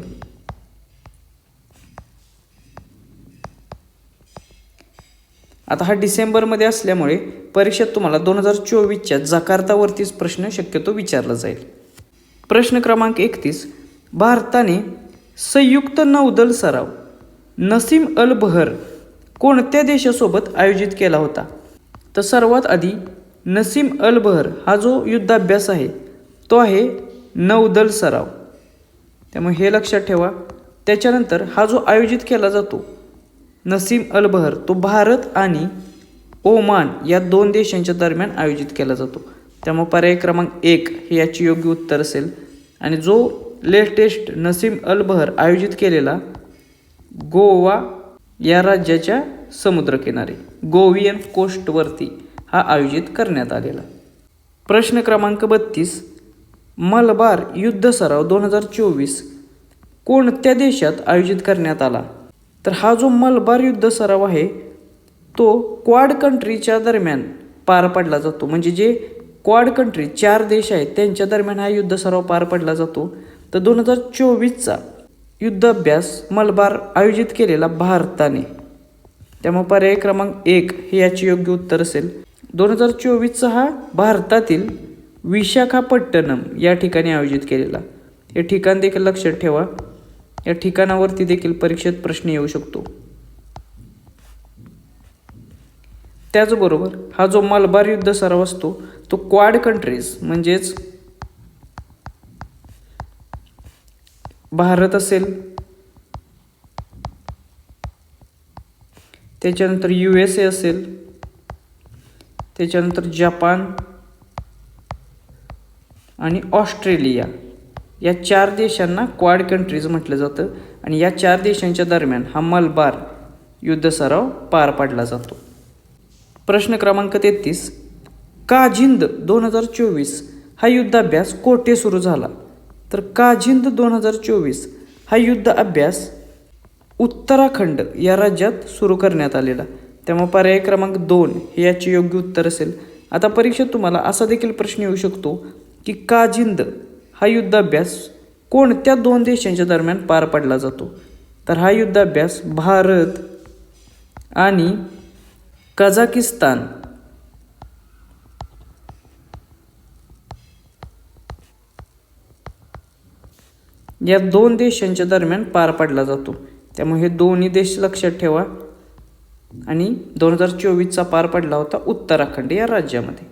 आता हा डिसेंबरमध्ये असल्यामुळे परीक्षेत तुम्हाला 2024च्या जकार्तावरतीच प्रश्न शक्यतो विचारला जाईल. प्रश्न क्रमांक 31, भारताने संयुक्त नौदल सराव नसीम अल बहर कोणत्या देशासोबत आयोजित केला होता? तर सर्वात आधी नसीम अल बहर हा जो युद्धाभ्यास आहे तो आहे नौदल सराव, त्यामुळे हे लक्षात ठेवा. त्याच्यानंतर हा जो आयोजित केला जातो नसीम अल बहर तो भारत आणि ओमान या 2 देशांच्या दरम्यान आयोजित केला जातो. त्यामुळे पर्याय क्रमांक 1 हे याची योग्य उत्तर असेल. आणि जो लेटेस्ट नसीम अल बहर आयोजित केलेला गोवा या राज्याच्या समुद्रकिनारी गोवियन कोस्टवरती हा आयोजित करण्यात आलेला. प्रश्न क्रमांक 32, मलबार युद्ध सराव 2024 कोणत्या देशात आयोजित करण्यात आला? तर हा जो मलबार युद्ध सराव आहे तो क्वाड कंट्रीच्या दरम्यान पार पडला जातो. म्हणजे जे क्वाड कंट्री 4 देश आहेत त्यांच्या दरम्यान हा युद्ध सराव पार पडला जातो. तर 2024चा युद्धाभ्यास मलबार आयोजित केलेला भारताने, त्यामुळे पर्याय क्रमांक 1 हे याची योग्य उत्तर असेल. 2024चा हा भारतातील विशाखापट्टणम या ठिकाणी आयोजित केलेला. हे ठिकाण देखील लक्षात ठेवा, या ठिकाणावरती देखील परीक्षेत प्रश्न येऊ शकतो. त्याचबरोबर हा जो मलबार युद्ध सराव असतो तो क्वाड कंट्रीज म्हणजेच भारत असेल, त्याच्यानंतर USA असेल, त्याच्यानंतर जपान आणि ऑस्ट्रेलिया या 4 देशांना क्वाड कंट्रीज म्हटलं जातं. आणि या 4 देशांच्या दरम्यान हा मलबार युद्ध सराव पार पाडला जातो. प्रश्न क्रमांक 33, काजिंद 2024 हा युद्धाभ्यास कोठे सुरू झाला? तर काजिंद 2024 हा युद्ध अभ्यास उत्तराखंड या राज्यात सुरू करण्यात आलेला. त्यामुळे पर्याय क्रमांक 2 हे याचे योग्य उत्तर असेल. आता परीक्षेत तुम्हाला असा देखील प्रश्न येऊ शकतो की काजिंद हा युद्धाभ्यास कोणत्या 2 देशांच्या दरम्यान पार पडला जातो? तर हा युद्धाभ्यास भारत आणि कझाकिस्तान या 2 देशांच्या दरम्यान पार पडला जातो. त्यामुळे हे दोन्ही देश लक्षात ठेवा. आणि 2024चा पार पडला होता उत्तराखंड या राज्यामध्ये.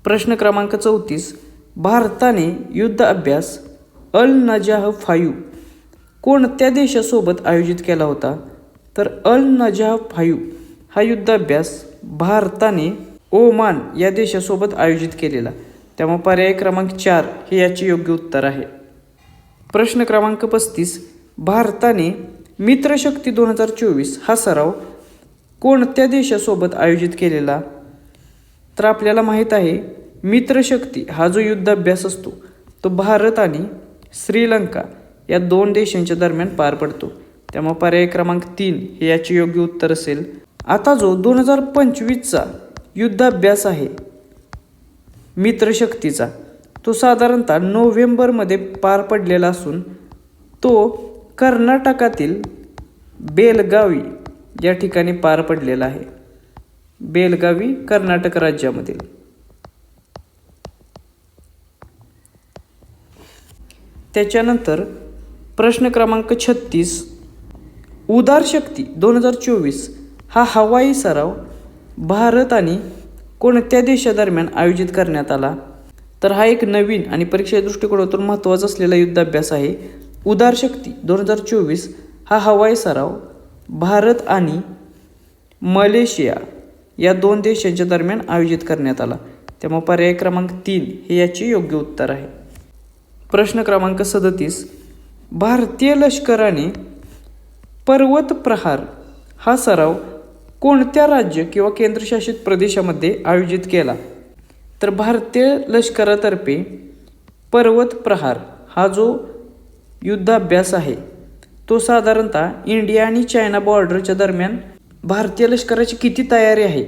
प्रश्न क्रमांक 34, भारताने युद्ध अभ्यास अल नजाह 5 कोणत्या देशासोबत आयोजित केला होता? तर अल नजाह 5 हा युद्धाभ्यास भारताने ओमान या देशासोबत आयोजित केलेला. त्यामुळे पर्याय क्रमांक 4 हे याचे योग्य उत्तर आहे. प्रश्न क्रमांक 35, भारताने मित्रशक्ती 2024 हा सराव कोणत्या देशासोबत आयोजित केलेला? तर आपल्याला माहीत आहे मित्रशक्ती हा जो युद्धाभ्यास असतो तो भारत आणि श्रीलंका या 2 देशांच्या दरम्यान पार पडतो. त्यामुळे पर्याय क्रमांक 3 हे याचे योग्य उत्तर असेल. आता जो 2025चा युद्धाभ्यास आहे मित्रशक्तीचा तो साधारणतः नोव्हेंबरमध्ये पार पडलेला असून तो कर्नाटकातील बेलगावी या ठिकाणी पार पडलेला आहे. बेलगावी कर्नाटक राज्यामधील. त्याच्यानंतर प्रश्न क्रमांक 36, उदार शक्ती 2024 हा हवाई सराव भारत आणि कोणत्या देशादरम्यान आयोजित करण्यात आला? तर हा एक नवीन आणि परीक्षा दृष्टिकोनातून महत्त्वाचा असलेला युद्धाभ्यास आहे. उदार शक्ती 2024 हा हवाई सराव भारत आणि मलेशिया या 2 देशांच्या दरम्यान आयोजित करण्यात आला. त्यामुळे पर्याय क्रमांक 3 हे याचे योग्य उत्तर आहे. प्रश्न क्रमांक 37, भारतीय लष्कराने पर्वत प्रहार हा सराव कोणत्या राज्य किंवा केंद्रशासित प्रदेशामध्ये आयोजित केला? तर भारतीय लष्करातर्फे पर्वत प्रहार हा जो युद्धाभ्यास आहे तो साधारणतः इंडिया आणि चायना बॉर्डरच्या दरम्यान भारतीय लष्कराची किती तयारी आहे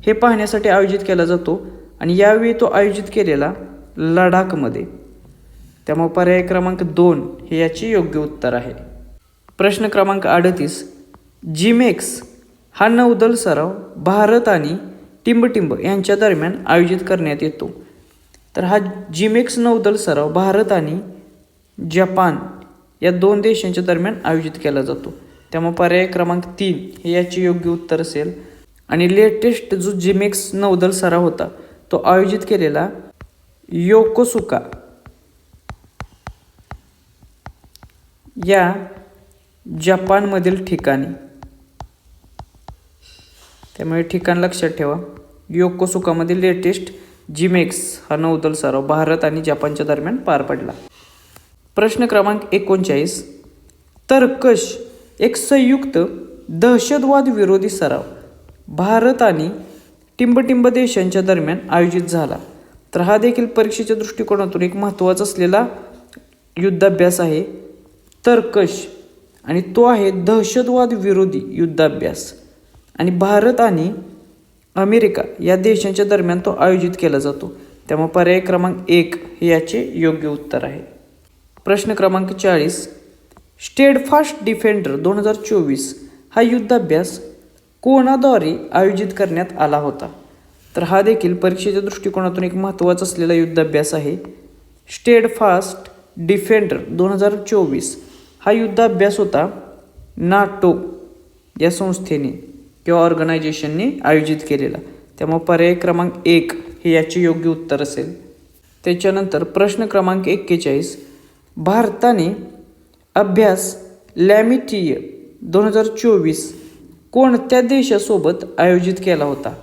हे पाहण्यासाठी आयोजित केला जातो आणि यावेळी तो आयोजित केलेला लडाखमध्ये. त्यामुळे पर्याय क्रमांक 2 हे याचे योग्य उत्तर आहे. प्रश्न क्रमांक 38. जिमेक्स हा नौदल सराव भारत आणि टिंबटिंब यांच्या दरम्यान आयोजित करण्यात येतो. तर हा जिमेक्स नौदल सराव भारत आणि जपान या 2 देशांच्या दरम्यान आयोजित केला जातो. त्यामुळे पर्याय क्रमांक 3 हे याचे योग्य उत्तर असेल. आणि लेटेस्ट जो जिमेक्स नौदल सराव होता तो आयोजित केलेला योकोसुका या जपानमधील ठिकाणी. त्यामुळे ठिकाण लक्षात ठेवा. योकोसुकामधील लेटेस्ट जिमेक्स हा नौदल सराव भारत आणि जपानच्या दरम्यान पार पडला. प्रश्न क्रमांक 39. तर्कश एक संयुक्त दहशतवाद विरोधी सराव भारत आणि टिंबटिंब देशांच्या दरम्यान आयोजित झाला. तर हा देखील परीक्षेच्या दृष्टिकोनातून एक महत्त्वाचा असलेला युद्धाभ्यास आहे तर्कश, आणि तो आहे दहशतवाद विरोधी युद्धाभ्यास आणि भारत आणि अमेरिका या देशांच्या दरम्यान तो आयोजित केला जातो. त्यामुळे पर्याय क्रमांक 1 हे याचे योग्य उत्तर आहे. प्रश्न क्रमांक 40. स्टेडफास्ट डिफेंडर 2024 हा युद्धाभ्यास कोणाद्वारे आयोजित करण्यात आला होता? तर हा देखील परीक्षेच्या दृष्टिकोनातून एक महत्त्वाचा असलेला युद्धाभ्यास आहे. स्टेडफास्ट डिफेंडर 2024 हा युद्धाभ्यास होता नाटो या संस्थेने किंवा ऑर्गनायझेशनने आयोजित केलेला. त्यामुळे पर्याय क्रमांक 1 हे याचे योग्य उत्तर असेल. त्याच्यानंतर प्रश्न क्रमांक 41. भारताने अभ्यास लॅमिटीय 2024 कोणत्या देशासोबत आयोजित केला होता?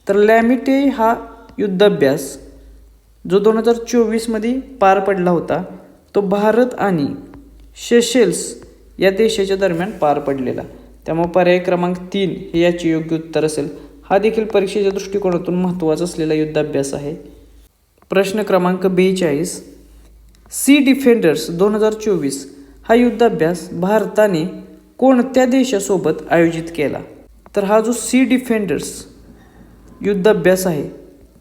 तर लॅमिटे हा युद्धाभ्यास जो 2024मध्ये पार पडला होता तो भारत आणि सेशेल्स या देशाच्या दरम्यान पार पडलेला. त्यामुळे पर्याय क्रमांक 3 हे याचे योग्य उत्तर असेल. हा देखील परीक्षेच्या दृष्टिकोनातून महत्त्वाचा असलेला युद्धाभ्यास आहे. प्रश्न क्रमांक 42. सी डिफेंडर्स 2024 हा युद्धाभ्यास भारताने कोणत्या देशासोबत आयोजित केला? तर हा जो सी डिफेंडर्स युद्धाभ्यास आहे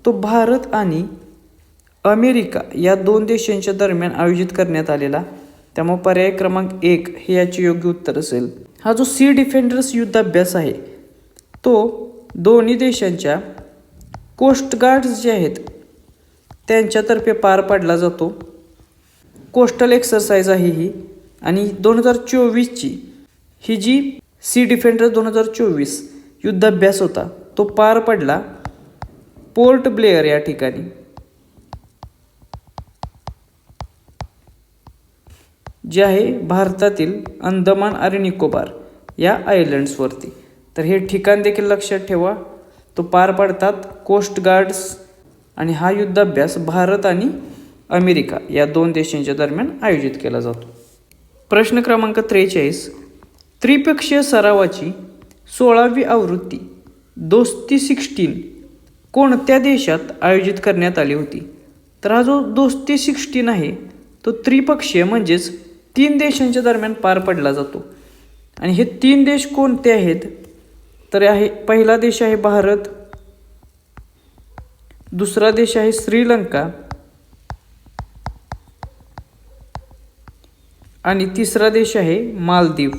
तो भारत आणि अमेरिका या 2 देशांच्या दरम्यान आयोजित करण्यात आलेला. त्यामुळे पर्याय क्रमांक 1 हे याचे योग्य उत्तर असेल. हा जो सी डिफेंडर्स युद्धाभ्यास आहे तो दोन्ही देशांच्या कोस्ट गार्ड्स जे आहेत त्यांच्यातर्फे पार पाडला जातो. कोस्टल एक्सरसाइज आहे ही, आणि 2024ची ही जी सी डिफेंडर 2024 युद्धाभ्यास होता तो पार पडला पोर्ट ब्लेअर या ठिकाणी. जे आहे भारतातील अंदमान आणि निकोबार या आयलँड्सवरती. तर हे ठिकाण देखील लक्षात ठेवा. तो पार पडतात कोस्ट गार्ड्स, आणि हा युद्धाभ्यास भारत आणि अमेरिका या 2 देशांच्या दरम्यान आयोजित केला जातो. प्रश्न क्रमांक 43. त्रिपक्षीय सरावाची 16वी आवृत्ती दोस्ती 16 कोणत्या देशात आयोजित करण्यात आली होती? तर हा जो दोस्ती 16 आहे तो त्रिपक्षीय म्हणजेच 3 देशांच्या दरम्यान पार पडला जातो. आणि हे 3 देश कोणते आहेत? तर आहे पहिला देश आहे भारत, दुसरा देश आहे श्रीलंका, आणि तिसरा देश आहे मालदीव.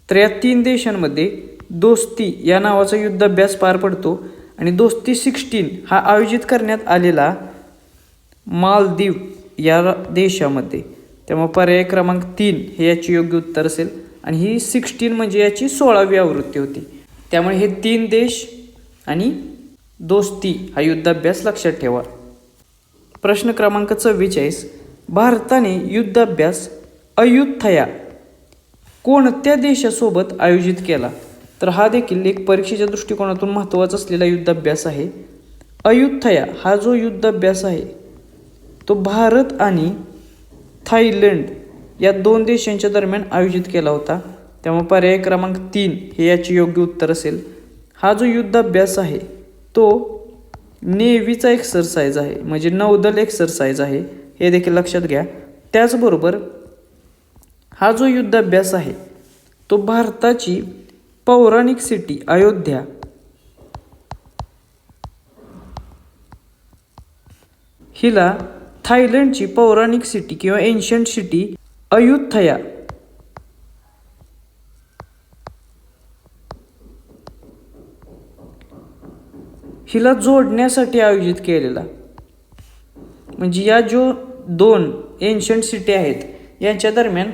तर या 3 देशांमध्ये दोस्ती या नावाचा युद्धाभ्यास पार पडतो, आणि दोस्ती 16 हा आयोजित करण्यात आलेला मालदीव या देशामध्ये. त्यामुळे पर्याय क्रमांक 3 हे याचे योग्य उत्तर असेल. आणि ही 16 म्हणजे याची 16वी आवृत्ती होती. त्यामुळे हे 3 देश आणि दोस्ती हा युद्धाभ्यास लक्षात ठेवा. प्रश्न क्रमांक 44. भारताने युद्धाभ्यास अयुथया कोणत्या देशासोबत आयोजित केला? तर हा देखील एक परीक्षेच्या दृष्टिकोनातून महत्त्वाचा असलेला युद्धाभ्यास आहे. अयुथया हा जो युद्धाभ्यास आहे तो भारत आणि थायलंड या 2 देशांच्या दरम्यान आयोजित केला होता. त्यामुळे पर्याय क्रमांक 3 हे याचे योग्य उत्तर असेल. हा जो युद्धाभ्यास आहे तो नेव्हीचा एक्सरसाइज आहे, म्हणजे नौदल एक्सरसाइज आहे, हे देखील लक्षात घ्या. त्याचबरोबर हा जो युद्धाभ्यास आहे तो भारताची पौराणिक सिटी अयोध्या हिला थायलंडची पौराणिक सिटी किंवा एन्शंट सिटी अयुथया हिला जोडण्यासाठी आयोजित केलेला. म्हणजे या जो 2 एन्शंट सिटी आहेत यांच्या दरम्यान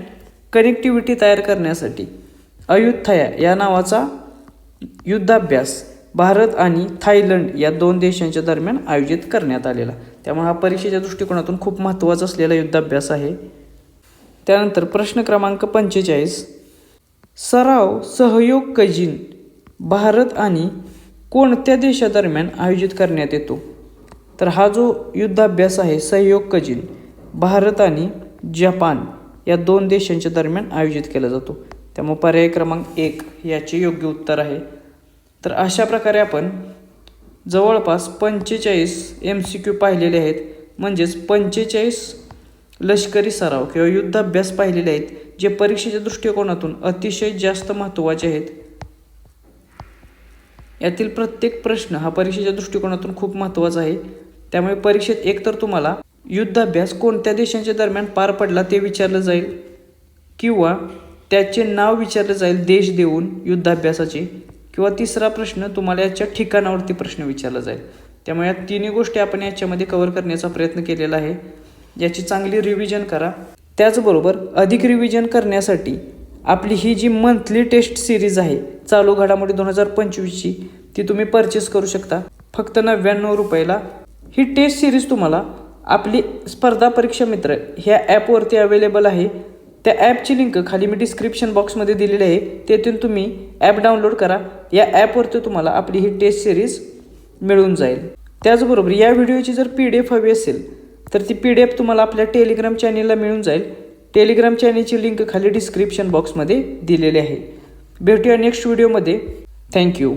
कनेक्टिव्हिटी तयार करण्यासाठी अयुथया या नावाचा युद्धाभ्यास भारत आणि थायलंड या 2 देशांच्या दरम्यान आयोजित करण्यात आलेला. त्यामुळे हा परीक्षेच्या दृष्टिकोनातून खूप महत्त्वाचा असलेला युद्धाभ्यास आहे. त्यानंतर प्रश्न क्रमांक 45, सराव सहयोग कजिन भारत आणि कोणत्या देशादरम्यान आयोजित करण्यात येतो? तर हा जो युद्धाभ्यास आहे सहयोग कजिन भारत आणि जपान या 2 देशांच्या दरम्यान आयोजित केला जातो. त्यामुळे पर्याय क्रमांक 1 याचे योग्य उत्तर आहे. तर अशा प्रकारे आपण जवळपास 45 MCQ पाहिलेले आहेत, म्हणजेच 45 लष्करी सराव किंवा युद्धाभ्यास पाहिलेले आहेत, जे परीक्षेच्या दृष्टिकोनातून अतिशय जास्त महत्त्वाचे आहेत. यातील प्रत्येक प्रश्न हा परीक्षेच्या दृष्टिकोनातून खूप महत्त्वाचा आहे. त्यामुळे परीक्षेत एकतर तुम्हाला युद्धाभ्यास कोणत्या देशांच्या दरम्यान पार पडला ते विचारलं जाईल, किंवा त्याचे नाव विचारलं जाईल देश देऊन युद्धाभ्यासाचे, किंवा तिसरा प्रश्न तुम्हाला याच्या ठिकाणावरती प्रश्न विचारला जाईल. त्यामुळे या तिन्ही गोष्टी आपण याच्यामध्ये कव्हर करण्याचा प्रयत्न केलेला आहे. याची चांगली रिव्हिजन करा. त्याचबरोबर अधिक रिव्हिजन करण्यासाठी आपली ही जी मंथली टेस्ट सिरीज आहे चालू घडामोडी 2025ची ती तुम्ही परचेस करू शकता फक्त 99 रुपयाला. ही टेस्ट सिरीज तुम्हाला आपली स्पर्धा परीक्षा मित्र ह्या ॲपवरती अवेलेबल आहे. त्या ॲपची लिंक खाली मी डिस्क्रिप्शन बॉक्समध्ये दिलेली आहे, तेथून तुम्ही ॲप डाउनलोड करा. या ॲपवरती तुम्हाला आपली ही टेस्ट सिरीज मिळून जाईल. त्याचबरोबर या व्हिडिओची जर PDF हवी असेल तर ती PDF तुम्हाला आपल्या टेलिग्राम चॅनेलला मिळून जाईल. टेलिग्राम चॅनेलची लिंक खाली डिस्क्रिप्शन बॉक्समध्ये दिलेली आहे. भेटूया नेक्स्ट व्हिडिओमध्ये. थँक्यू.